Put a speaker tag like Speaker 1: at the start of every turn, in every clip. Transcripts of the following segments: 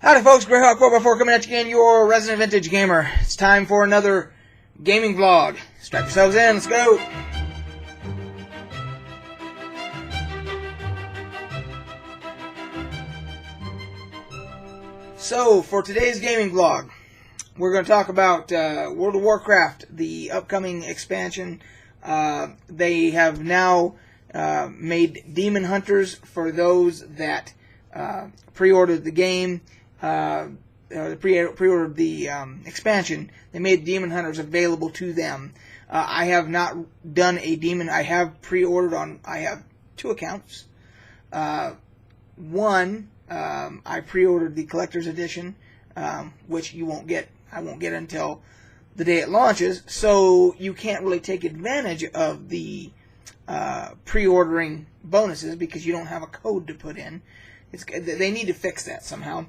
Speaker 1: Howdy folks, Greyhawk 4x4 coming at you again, your resident vintage gamer. It's time for another gaming vlog. Strap yourselves in, let's go! So, for today's gaming vlog, we're going to talk about World of Warcraft, the upcoming expansion. They have now made Demon Hunters for those that pre-ordered the game. Pre-ordered the expansion. They made Demon Hunters available to them. I have not done a Demon. I have pre-ordered on. I have two accounts. One, I pre-ordered the collector's edition, which you won't get. I won't get until the day it launches. So you can't really take advantage of the pre-ordering bonuses because you don't have a code to put in. They need to fix that somehow.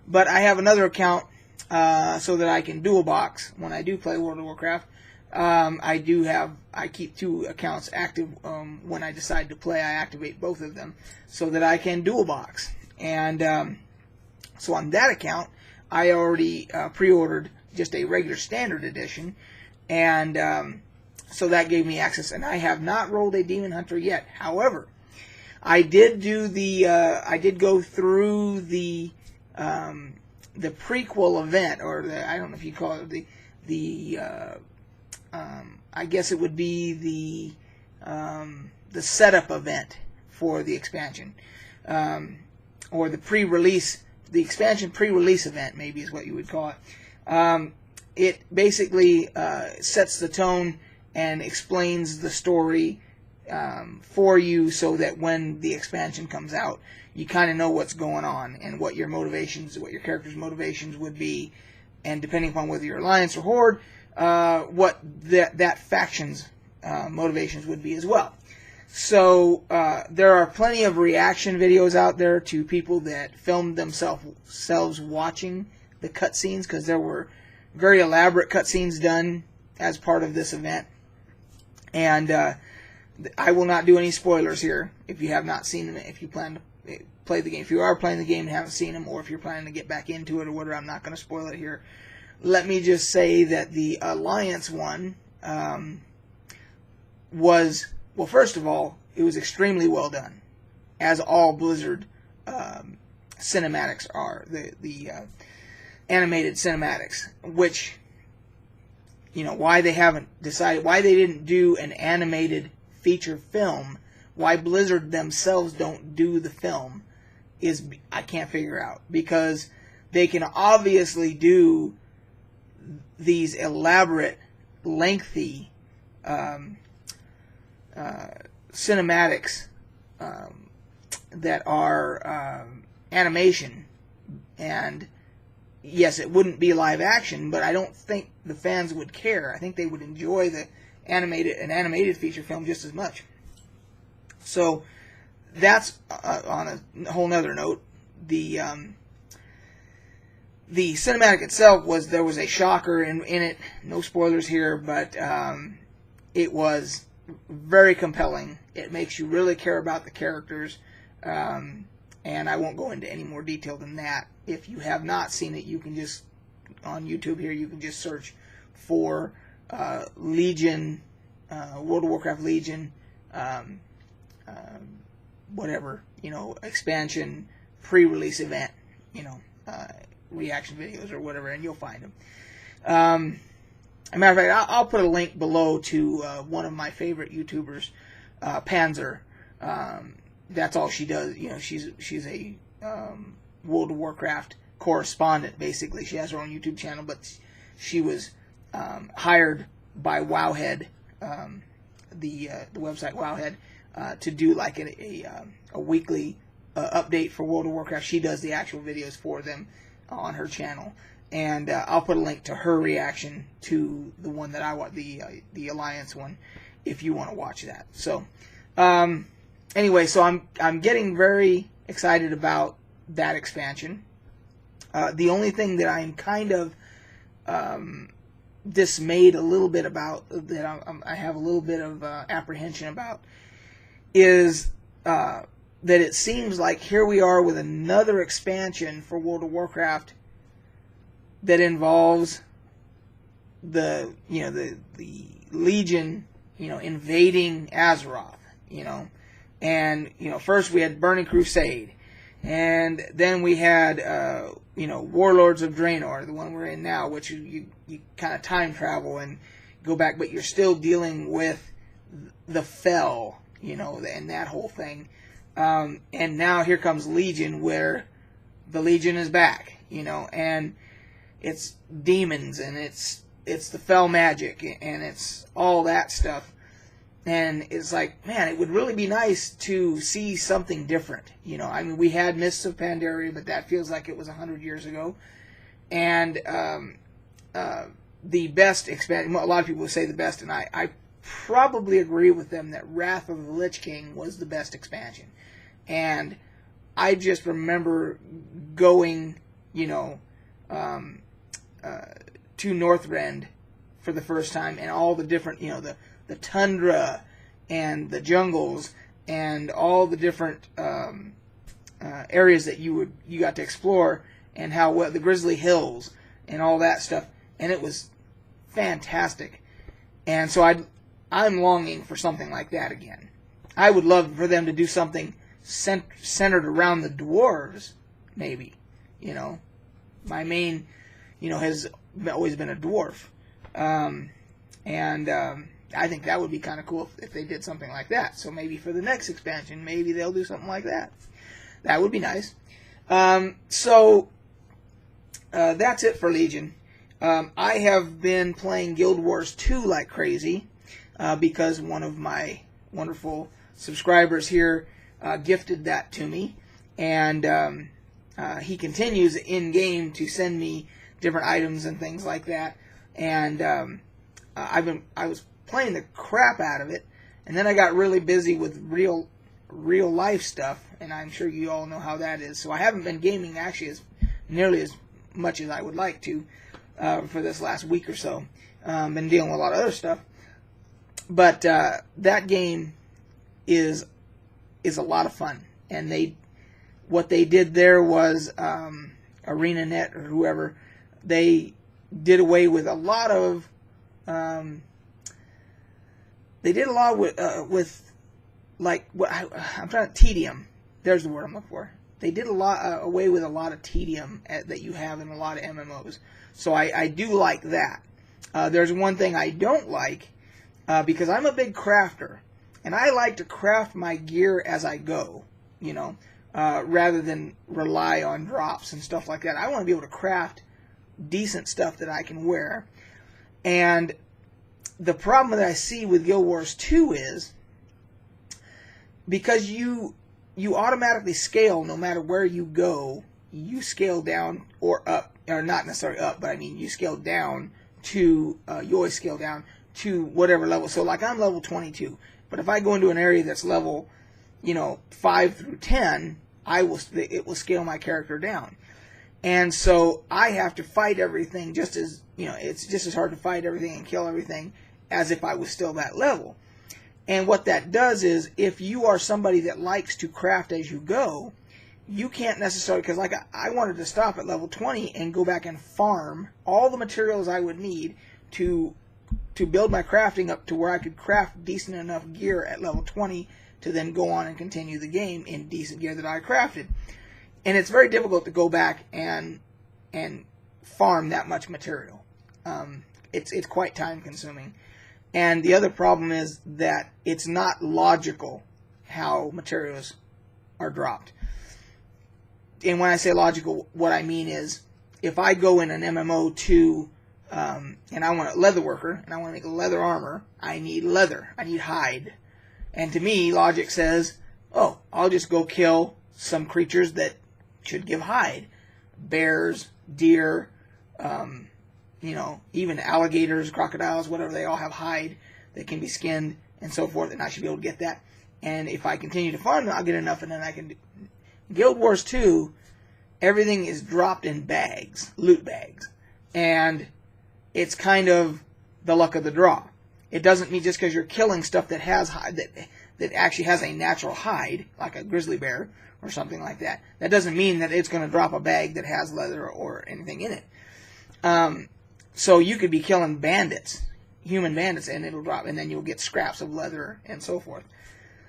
Speaker 1: But I have another account so that I can dual box when I do play World of Warcraft. I keep two accounts active when I decide to play. I activate both of them so that I can dual box. And so on that account, I already pre-ordered just a regular standard edition, and so that gave me access. And I have not rolled a Demon Hunter yet. However, I did do the I did go through the prequel event, or I don't know if you call it I guess it would be the setup event for the expansion, or the expansion pre-release event, maybe is what you would call it. It basically sets the tone and explains the story for you, so that when the expansion comes out, you kind of know what's going on and what your motivations, what your character's motivations would be, and depending upon whether you're Alliance or Horde, what that faction's motivations would be as well. So there are plenty of reaction videos out there to people that filmed themselves watching the cutscenes, because there were very elaborate cutscenes done as part of this event. And I will not do any spoilers here if you have not seen them. If you plan to play the game, if you are playing the game and haven't seen them, or if you're planning to get back into it or whatever, I'm not going to spoil it here. Let me just say that the Alliance one was, well, first of all, it was extremely well done, as all Blizzard cinematics are, the animated cinematics, which, you know, why they haven't decided, why they didn't do an animated feature film, why Blizzard themselves don't do the film, is I can't figure out, because they can obviously do these elaborate, lengthy cinematics that are animation, and yes, it wouldn't be live action, but I don't think the fans would care. I think they would enjoy an animated feature film just as much. So that's on a whole nother note. The cinematic itself there was a shocker in it. No spoilers here, but it was very compelling. It makes you really care about the characters, and I won't go into any more detail than that. If you have not seen it, you can just, on YouTube here, you can just search for Legion, World of Warcraft Legion, whatever, expansion, pre-release event, reaction videos or whatever, and you'll find them. As a matter of fact, I'll put a link below to one of my favorite YouTubers, Panzer. That's all she does. She's a World of Warcraft correspondent, basically. She has her own YouTube channel, but she was hired by Wowhead, the website Wowhead, to do like a weekly update for World of Warcraft. She does the actual videos for them on her channel, and I'll put a link to her reaction to the one that I watch, the Alliance one, if you want to watch that. So anyway, so I'm getting very excited about that expansion. The only thing that I'm kind of dismayed a little bit about, that I have a little bit of apprehension about, is that it seems like here we are with another expansion for World of Warcraft that involves the Legion, invading Azeroth, and first we had Burning Crusade, and then we had Warlords of Draenor, the one we're in now, which you kind of time travel and go back, but you're still dealing with the Fel, and that whole thing. And now here comes Legion, where the Legion is back, and it's demons, and it's the Fel magic, and it's all that stuff. And it's like, man, it would really be nice to see something different. We had Mists of Pandaria, but that feels like it was 100 years ago. And the best expansion, a lot of people would say the best, and I probably agree with them that Wrath of the Lich King was the best expansion. And I just remember going, to Northrend for the first time, and all the different, the tundra and the jungles and all the different areas that you got to explore, and how the Grizzly Hills and all that stuff, and it was fantastic. And so I'm longing for something like that again. I would love for them to do something centered around the dwarves, maybe. My main, has always been a dwarf. I think that would be kind of cool if they did something like that. So maybe for the next expansion, maybe they'll do something like that. That would be nice. So that's it for Legion. I have been playing Guild Wars 2 like crazy because one of my wonderful subscribers here gifted that to me. And he continues in-game to send me different items and things like that. And I was playing the crap out of it, and then I got really busy with real life stuff, and I'm sure you all know how that is. So I haven't been gaming actually nearly as much as I would like to for this last week or so. Been dealing with a lot of other stuff, but that game is a lot of fun. And what they did there was ArenaNet or whoever, they did away with a lot of with like what I'm trying to tedium. There's the word I'm looking for. They did away with a lot of tedium that you have in a lot of MMOs. So I do like that. There's one thing I don't like because I'm a big crafter, and I like to craft my gear as I go. Rather than rely on drops and stuff like that. I want to be able to craft decent stuff that I can wear. And the problem that I see with Guild Wars 2 is because you automatically scale no matter where you go, you scale down or up, or not necessarily up, but I mean you scale down to, you always scale down to whatever level. So like I'm level 22, but if I go into an area that's level 5 through 10, it will scale my character down. And so I have to fight everything just as, it's just as hard to fight everything and kill everything as if I was still that level. And what that does is, if you are somebody that likes to craft as you go, you can't necessarily, because like I wanted to stop at level 20 and go back and farm all the materials I would need to build my crafting up to where I could craft decent enough gear at level 20 to then go on and continue the game in decent gear that I crafted. And it's very difficult to go back and farm that much material. It's quite time consuming. And the other problem is that it's not logical how materials are dropped. And when I say logical, what I mean is, if I go in an MMO to, and I want a leather worker, and I want to make a leather armor, I need leather, I need hide. And to me, logic says, oh, I'll just go kill some creatures that should give hide. Bears, deer, even alligators, crocodiles, whatever, they all have hide that can be skinned and so forth, and I should be able to get that. And if I continue to farm them, I'll get enough, and then I can Guild Wars 2, everything is dropped in bags, loot bags. And it's kind of the luck of the draw. It doesn't mean just because you're killing stuff that has hide, that actually has a natural hide, like a grizzly bear or something like that. That doesn't mean that it's going to drop a bag that has leather or anything in it. So you could be killing bandits, human bandits, and it'll drop, and then you'll get scraps of leather and so forth.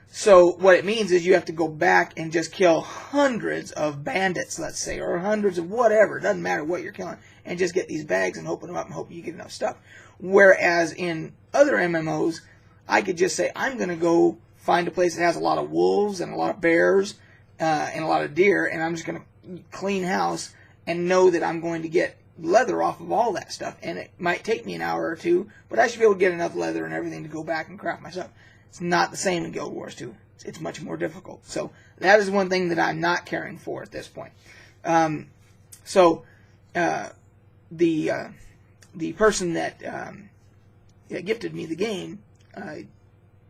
Speaker 1: So what it means is you have to go back and just kill hundreds of bandits, let's say, or hundreds of whatever. It doesn't matter what you're killing, and just get these bags and open them up and hope you get enough stuff. Whereas in other MMOs, I could just say, I'm going to go find a place that has a lot of wolves and a lot of bears and a lot of deer, and I'm just going to clean house and know that I'm going to get leather off of all that stuff. And it might take me an hour or two, but I should be able to get enough leather and everything to go back and craft myself. It's not the same in Guild Wars 2. It's much more difficult. So that is one thing that I'm not caring for at this point. The person that gifted me the game,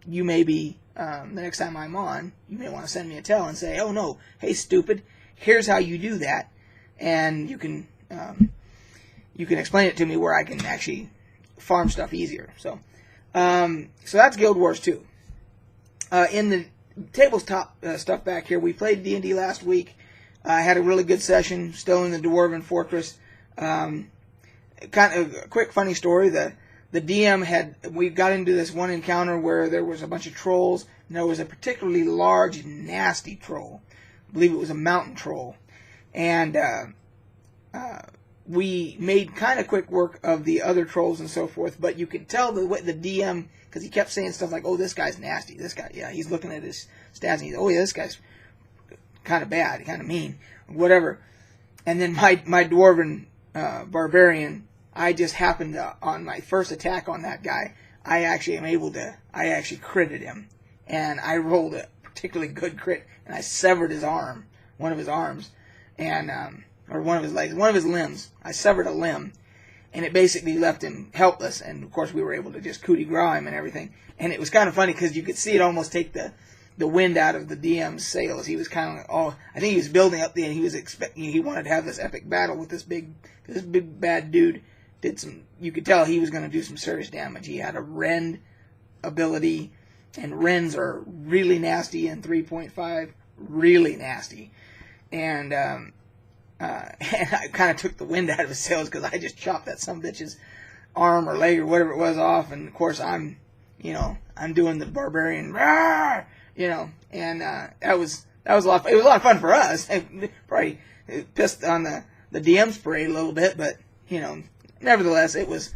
Speaker 1: you may be, the next time I'm on, you may want to send me a tell and say, oh no, hey stupid, here's how you do that. And you can explain it to me where I can actually farm stuff easier. So that's Guild Wars 2. In the tabletop stuff back here, we played D&D last week. I had a really good session, still in the Dwarven Fortress. Kind of a quick funny story. The DM we got into this one encounter where there was a bunch of trolls, and there was a particularly large, nasty troll. I believe it was a mountain troll. And we made kind of quick work of the other trolls and so forth, but you could tell the DM, because he kept saying stuff like, oh, this guy's nasty. This guy, yeah, he's looking at his stats, and he's, oh, yeah, this guy's kind of bad, kind of mean, whatever. And then my Dwarven Barbarian, I just happened to, on my first attack on that guy, I actually critted him. And I rolled a particularly good crit, and I severed his arm, one of his arms, and or one of his legs, one of his limbs. I severed a limb, and it basically left him helpless. And of course, we were able to just coup de grace him and everything. And it was kind of funny because you could see it almost take the wind out of the DM's sails. He was kind of like, oh, I think he was building up and he was expecting, he wanted to have this epic battle with this big bad dude. You could tell he was going to do some serious damage. He had a rend ability, and rends are really nasty in 3.5, really nasty. And I kind of took the wind out of his sails because I just chopped that some bitch's arm or leg or whatever it was off. And of course I'm doing the barbarian, and that was a lot of fun. It was a lot of fun for us. Probably pissed on the DM's parade a little bit, but nevertheless, it was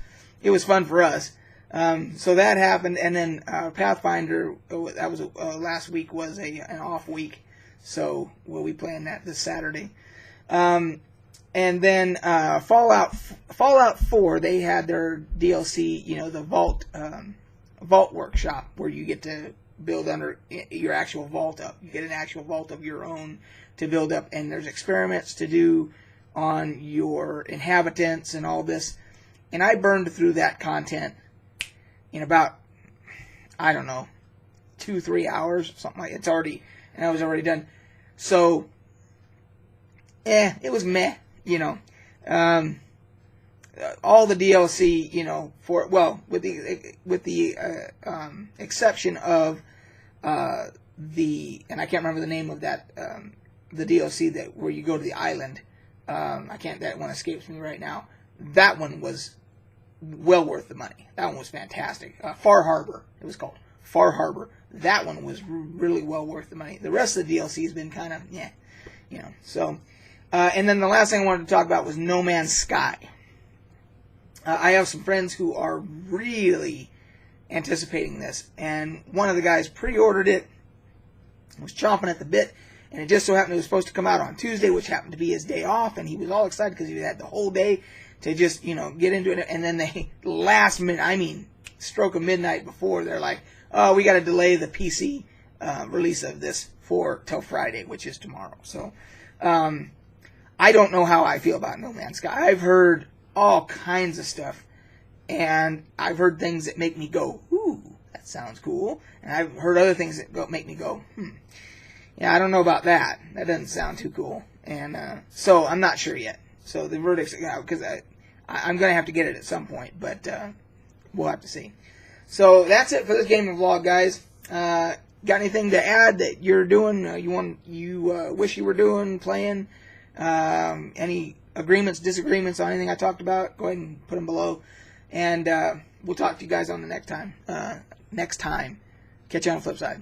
Speaker 1: fun for us. So that happened, and then Pathfinder, that was last week was an off week, so we'll be playing that this Saturday. And then Fallout 4, they had their DLC, the Vault Workshop, where you get to build under your actual vault up. You get an actual vault of your own to build up, and there's experiments to do on your inhabitants and all this. And I burned through that content in about, 2-3 hours, something like that. And I was already done. So, it was meh, all the DLC, with the exception of and I can't remember the name of that, the DLC where you go to the island. That one escapes me right now. That one was well worth the money. That one was fantastic. Far Harbor, it was called. Far Harbor. That one was really well worth the money. The rest of the DLC has been kind of, so. And then the last thing I wanted to talk about was No Man's Sky. I have some friends who are really anticipating this, and one of the guys pre-ordered it, was chomping at the bit, and it just so happened it was supposed to come out on Tuesday, which happened to be his day off, and he was all excited because he had the whole day to just, get into it. And then they, last minute, stroke of midnight before, they're like, oh, we got to delay the PC release of this till Friday, which is tomorrow. So, I don't know how I feel about No Man's Sky. I've heard all kinds of stuff, and I've heard things that make me go, ooh, that sounds cool. And I've heard other things that make me go, yeah, I don't know about that. That doesn't sound too cool. And so I'm not sure yet. So the verdict's out, because I'm going to have to get it at some point, but we'll have to see. So that's it for this gaming vlog, guys. got anything to add that you're doing, you wish you were doing, playing, any agreements, disagreements on anything I talked about, go ahead and put them below. And we'll talk to you guys on the next time. Catch you on the flip side.